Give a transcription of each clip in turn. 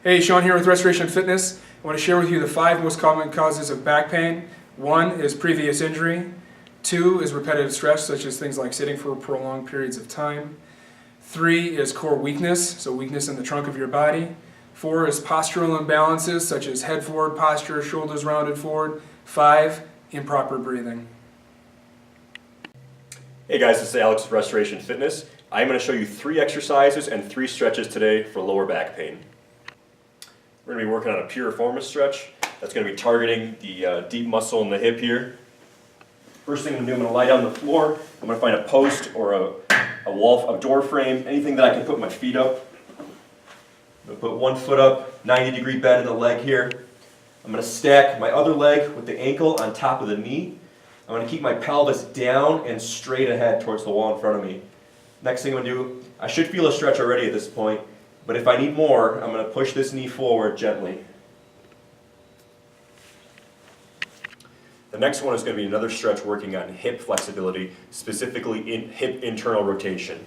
Hey, Sean here with Restoration Fitness. I want to share with you the 5 most common causes of back pain. 1 is previous injury. 2 is repetitive stress, such as things like sitting for prolonged periods of time. 3 is core weakness, so weakness in the trunk of your body. 4 is postural imbalances, such as head forward posture, shoulders rounded forward. 5, improper breathing. Hey guys, this is Alex with Restoration Fitness. I'm going to show you 3 exercises and 3 stretches today for lower back pain. We're going to be working on a piriformis stretch. That's going to be targeting the deep muscle in the hip here. First thing I'm going to do, I'm going to lie down on the floor. I'm going to find a post or a wall, a door frame, anything that I can put my feet up. I'm going to put one foot up, 90-degree bend in the leg here. I'm going to stack my other leg with the ankle on top of the knee. I'm going to keep my pelvis down and straight ahead towards the wall in front of me. Next thing I'm going to do, I should feel a stretch already at this point, but if I need more, I'm going to push this knee forward gently. The next one is going to be another stretch working on hip flexibility, specifically in hip internal rotation.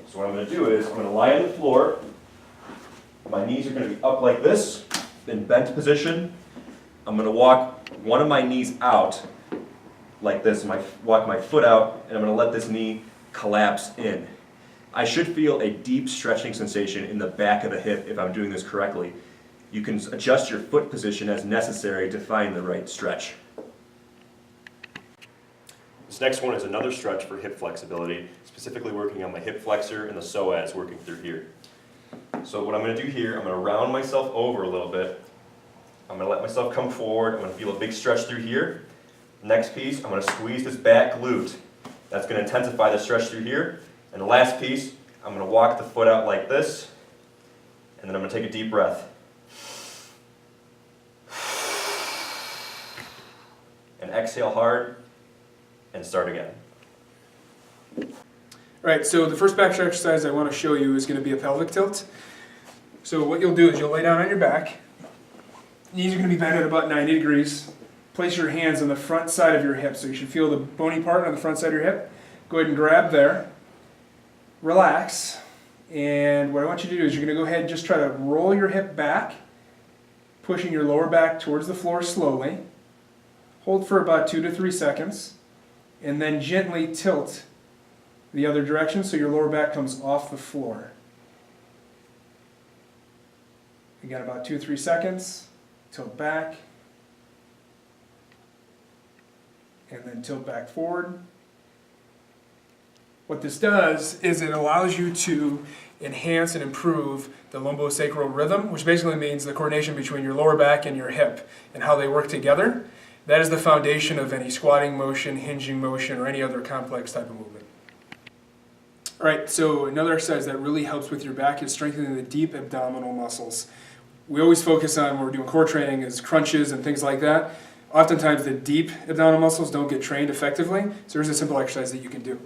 So what I'm going to do is I'm going to lie on the floor. My knees are going to be up like this, in bent position. I'm going to walk one of my knees out like this, walk my foot out, and I'm going to let this knee collapse in. I should feel a deep stretching sensation in the back of the hip if I'm doing this correctly. You can adjust your foot position as necessary to find the right stretch. This next one is another stretch for hip flexibility, specifically working on my hip flexor and the psoas working through here. So what I'm going to do here, I'm going to round myself over a little bit. I'm going to let myself come forward. I'm going to feel a big stretch through here. Next piece, I'm going to squeeze this back glute. That's going to intensify the stretch through here. And the last piece, I'm going to walk the foot out like this, and then I'm going to take a deep breath. And exhale hard, and start again. Alright, so the first back exercise I want to show you is going to be a pelvic tilt. So what you'll do is you'll lay down on your back. Knees are going to be bent at about 90 degrees. Place your hands on the front side of your hip, so you should feel the bony part on the front side of your hip. Go ahead and grab there. Relax. And what I want you to do is you're going to go ahead and just try to roll your hip back, pushing your lower back towards the floor slowly. Hold for about 2 to 3 seconds, and then gently tilt the other direction so your lower back comes off the floor. Again, about 2 to 3 seconds. Tilt back. And then tilt back forward. What this does is it allows you to enhance and improve the lumbosacral rhythm, which basically means the coordination between your lower back and your hip and how they work together. That is the foundation of any squatting motion, hinging motion, or any other complex type of movement. Alright, so another exercise that really helps with your back is strengthening the deep abdominal muscles. We always focus on, when we're doing core training, is crunches and things like that. Oftentimes the deep abdominal muscles don't get trained effectively, so here's a simple exercise that you can do.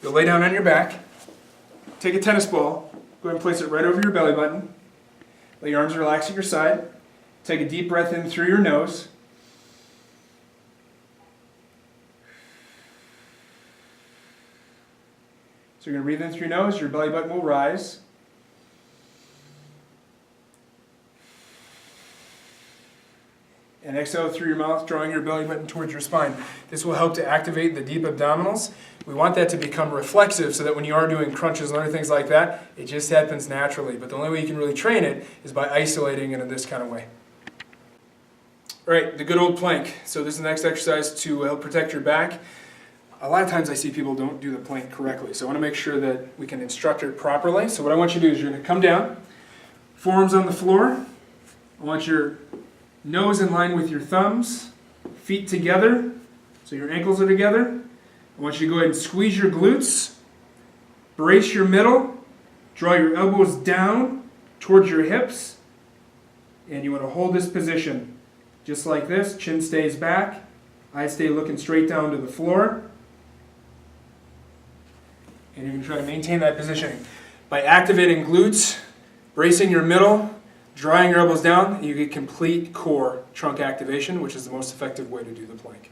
You'll lay down on your back, take a tennis ball, go ahead and place it right over your belly button, let your arms relax at your side, take a deep breath in through your nose, so you're going to breathe in through your nose, your belly button will rise. And exhale through your mouth, drawing your belly button towards your spine. This will help to activate the deep abdominals. We want that to become reflexive so that when you are doing crunches and other things like that, it just happens naturally. But the only way you can really train it is by isolating it in this kind of way. All right, the good old plank. So this is the next exercise to help protect your back. A lot of times I see people don't do the plank correctly, so I want to make sure that we can instruct it properly. So what I want you to do is you're going to come down, forearms on the floor. I want your nose in line with your thumbs, feet together, so your ankles are together. I want you to go ahead and squeeze your glutes, brace your middle, draw your elbows down towards your hips, and you want to hold this position just like this. Chin stays back, eyes stay looking straight down to the floor, and you're going to try to maintain that positioning. By activating glutes, bracing your middle, drawing your elbows down, you get complete core trunk activation, which is the most effective way to do the plank.